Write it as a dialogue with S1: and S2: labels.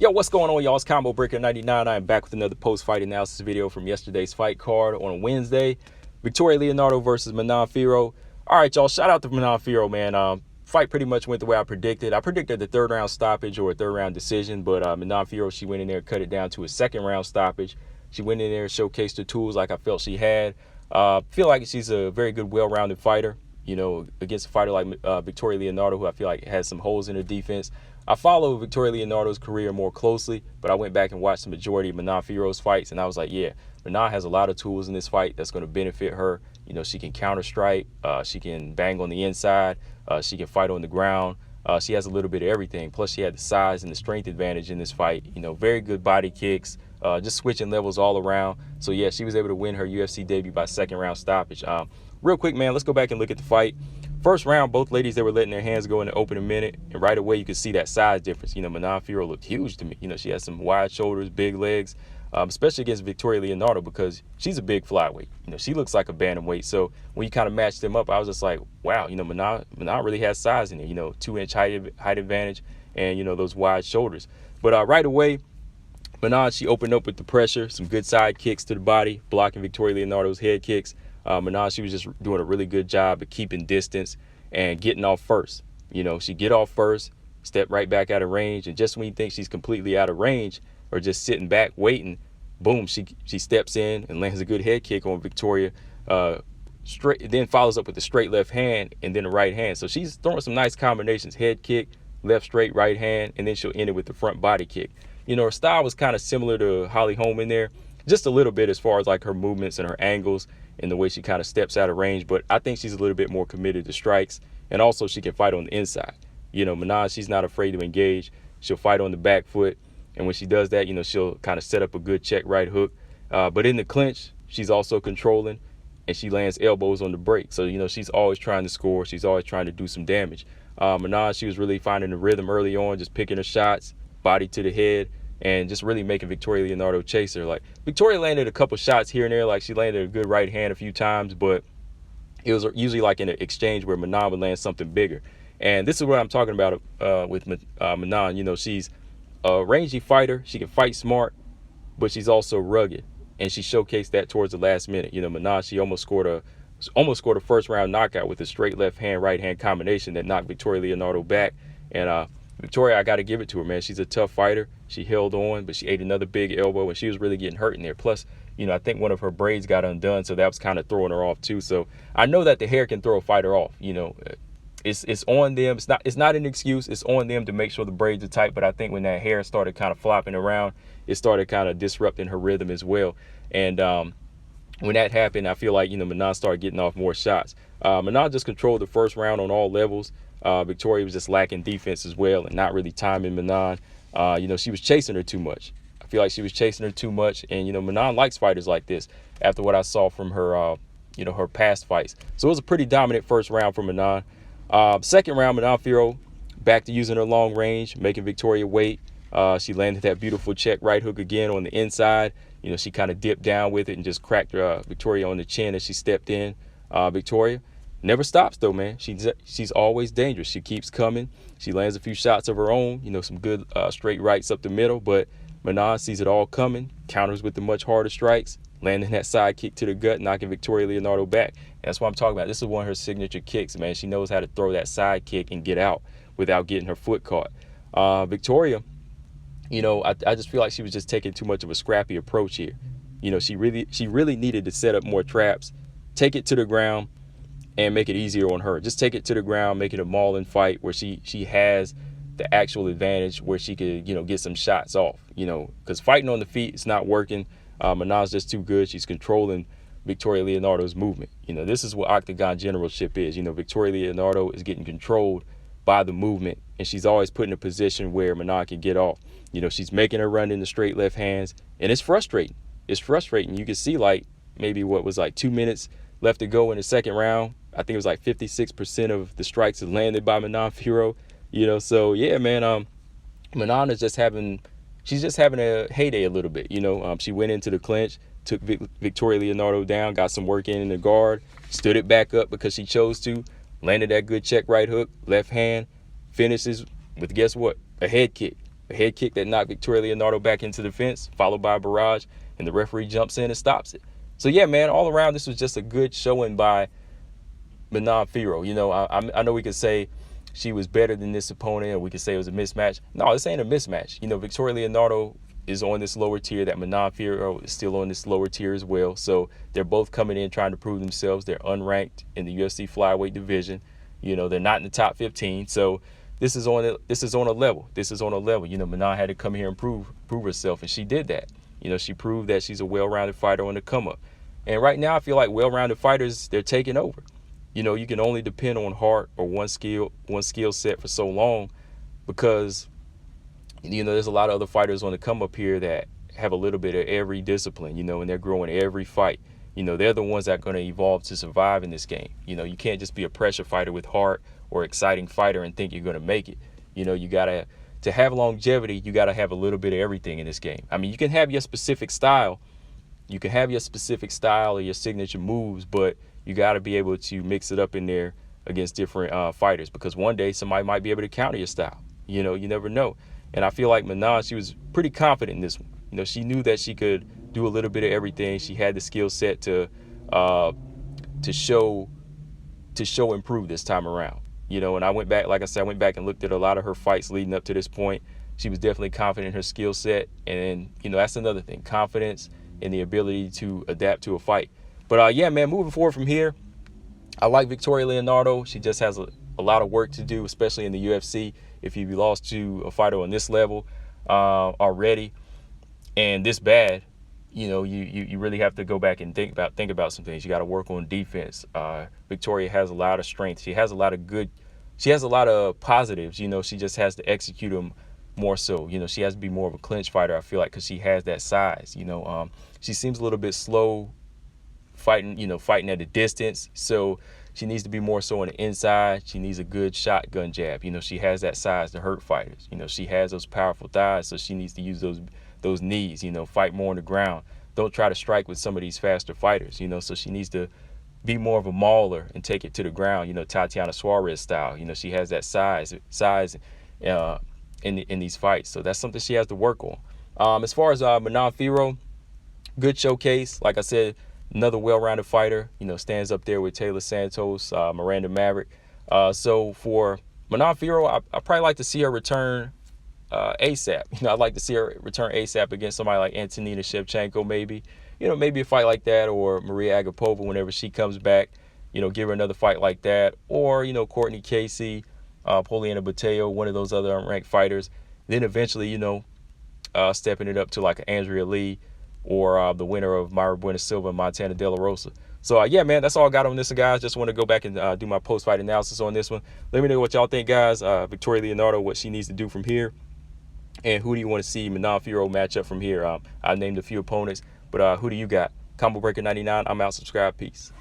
S1: Yo, what's going on, y'all? It's Combo Breaker 99. I am back with another post-fight analysis video from yesterday's fight card on Wednesday. Leonardo versus Manon Fiorot. All right, y'all, shout out to Manon Fiorot, man. Fight pretty much went the way I predicted. I predicted the third round stoppage or a third round decision, but Manon Fiorot, she went in there and cut it down to a second round stoppage. She went in there and showcased her tools like I felt she had. Feel like she's a very good, well-rounded fighter, you know, against a fighter like Leonardo, who I feel like has some holes in her defense. I follow Leonardo's career more closely, but I went back and watched the majority of Manon Fiorot's fights, and I was like, yeah, Manon has a lot of tools in this fight that's going to benefit her. You know, she can counter strike, she can bang on the inside, she can fight on the ground. She has a little bit of everything. Plus, she had the size and the strength advantage in this fight. You know, very good body kicks, just switching levels all around. So, yeah, she was able to win her UFC debut by second round stoppage. Real quick, man, let's go back and look at the fight. First round, both ladies, they were letting their hands go in the opening minute, and right away you could see that size difference. You know, Manon Fiorot looked huge to me. You know, she has some wide shoulders, big legs, especially against Leonardo because she's a big flyweight. You know, she looks like a bantamweight. So when you kind of matched them up, I was just like, wow, you know, Manon really has size in it. You know, 2-inch height advantage and, you know, those wide shoulders. But right away, Manon, she opened up with the pressure, some good side kicks to the body, blocking Leonardo's head kicks. Manon, she was just doing a really good job of keeping distance and getting off first. You know, she get off first, step right back out of range, and just when you think she's completely out of range or just sitting back waiting, boom, she steps in and lands a good head kick on Victoria. Straight, then follows up with a straight left hand and then a right hand. So she's throwing some nice combinations: head kick, left straight, right hand, and then she'll end it with the front body kick. You know, her style was kind of similar to Holly Holm in there, just a little bit as far as like her movements and her angles and the way she kind of steps out of range. But I think she's a little bit more committed to strikes, and also she can fight on the inside. You know, Manon, she's not afraid to engage. She'll fight on the back foot, and when she does that, you know, she'll kind of set up a good check right hook. But in the clinch, she's also controlling, and she lands elbows on the break. So, you know, she's always trying to score. She's always trying to do some damage. Manon, she was really finding the rhythm early on, just picking her shots, body to the head, and just really making Leonardo chase her. Like, Victoria landed a couple shots here and there. Like, she landed a good right hand a few times, but it was usually like in an exchange where Manon would land something bigger. And this is what I'm talking about with Manon. You know, she's a rangy fighter. She can fight smart, but she's also rugged. And she showcased that towards the last minute. You know, Manon, she almost scored a first round knockout with a straight left hand, right hand combination that knocked Leonardo back. And Victoria, I got to give it to her, man. She's a tough fighter. She held on, but she ate another big elbow, and she was really getting hurt in there. Plus, you know, I think one of her braids got undone, so that was kind of throwing her off too. So I know that the hair can throw a fighter off. You know, it's on them. It's not an excuse. It's on them to make sure the braids are tight. But I think when that hair started kind of flopping around, it started kind of disrupting her rhythm as well. And when that happened, I feel like, you know, Manon started getting off more shots. Manon just controlled the first round on all levels. Victoria was just lacking defense as well and not really timing Manon. You know, she was chasing her too much. I feel like she was chasing her too much. And, you know, Manon likes fighters like this after what I saw from her, you know, her past fights. So it was a pretty dominant first round for Manon. Second round, Manon Fiorot back to using her long range, making Victoria wait. She landed that beautiful check right hook again on the inside. You know, she kind of dipped down with it and just cracked Victoria on the chin as she stepped in. Victoria never stops though, man. She's always dangerous. She keeps coming. She lands a few shots of her own, you know, some good straight rights up the middle, but Manon sees it all coming, counters with the much harder strikes, landing that side kick to the gut, knocking Leonardo back. And that's what I'm talking about. This is one of her signature kicks, man. She knows how to throw that side kick and get out without getting her foot caught. Victoria, you know, I just feel like she was just taking too much of a scrappy approach here. You know, she really needed to set up more traps, take it to the ground, and make it easier on her. Just take it to the ground, make it a mauling fight where she has the actual advantage where she could, you know, get some shots off, you know, because fighting on the feet, it's not working. Manon's just too good. She's controlling Leonardo's movement. You know, this is what octagon generalship is. You know, Leonardo is getting controlled by the movement, and she's always put in a position where Manon can get off. You know, she's making her run in the straight left hands, and it's frustrating. It's frustrating. You can see like maybe what was like 2 minutes left to go in the second round. I think it was like 56% of the strikes is landed by Manon Fiorot. You know, so yeah, man, Manon is just having a heyday a little bit. You know, she went into the clinch, took Leonardo down, got some work in the guard, stood it back up because she chose to, landed that good check right hook, left hand, finishes with, guess what, a head kick. a head kick that knocked Victoria Leonardo back into the fence, followed by a barrage, and the referee jumps in and stops it. So yeah, man, all around this was just a good showing by Manon Fiorot. You know, I know we could say she was better than this opponent, or we could say it was a mismatch. No, this ain't a mismatch. You know, Victoria Leonardo is on this lower tier. That Manon Fiorot is still on this lower tier as well. So they're both coming in trying to prove themselves. They're unranked in the UFC flyweight division. You know, they're not in the top 15. So this is on a level. This is on a level. You know, Manon had to come here and prove herself, and she did that. You know, she proved that she's a well-rounded fighter on the come up. And right now, I feel like well-rounded fighters, they're taking over. You know, you can only depend on heart or one skill set for so long, because, you know, there's a lot of other fighters on the come up here that have a little bit of every discipline, you know, and they're growing every fight. You know, they're the ones that are going to evolve to survive in this game. You know, you can't just be a pressure fighter with heart or exciting fighter and think you're going to make it. You know, you got to have longevity, you got to have a little bit of everything in this game. I mean, you can have your specific style. You can have your specific style or your signature moves, but you got to be able to mix it up in there against different fighters, because one day somebody might be able to counter your style. You know, you never know. And I feel like Manon, she was pretty confident in this one. You know, she knew that she could do a little bit of everything. She had the skill set to show improve this time around. You know, and I went back, like I said, I went back and looked at a lot of her fights leading up to this point. She was definitely confident in her skill set. And, you know, that's another thing, confidence and the ability to adapt to a fight. But yeah, man, moving forward from here, I like Victoria Leonardo. She just has a lot of work to do, especially in the UFC. If you lost to a fighter on this level already and this bad, you know, you really have to go back and think about some things. You got to work on defense. Victoria has a lot of strength. She has a lot of positives. You know, she just has to execute them more so. You know, she has to be more of a clinch fighter, I feel like, because she has that size. You know, she seems a little bit slow fighting at a distance. So she needs to be more so on the inside. She needs a good shotgun jab. You know, she has that size to hurt fighters. You know, she has those powerful thighs, so she needs to use those knees, you know, fight more on the ground. Don't try to strike with some of these faster fighters, you know, so she needs to be more of a mauler and take it to the ground, you know, Tatiana Suarez style. You know, she has that size in these fights. So that's something she has to work on. As far as Manon Fiorot, good showcase. Like I said, another well-rounded fighter, you know, stands up there with Taylor Santos, Miranda Maverick. So for Manon Fiorot, I probably like to see her return ASAP. You know, I'd like to see her return ASAP against somebody like Antonina Shevchenko, maybe. You know, maybe a fight like that, or Maria Agapova whenever she comes back. You know, give her another fight like that. Or, you know, Courtney Casey, Poliana Bateo, one of those other unranked fighters. Then eventually, you know, stepping it up to like an Andrea Lee, or the winner of Mayra Bueno Silva and Montana De La Rosa. So, yeah, man, that's all I got on this, guys. Just want to go back and do my post-fight analysis on this one. Let me know what y'all think, guys. Victoria Leonardo, what she needs to do from here. And who do you want to see Manon Fiorot match up from here? I named a few opponents, but who do you got? Combo Breaker 99, I'm out. Subscribe. Peace.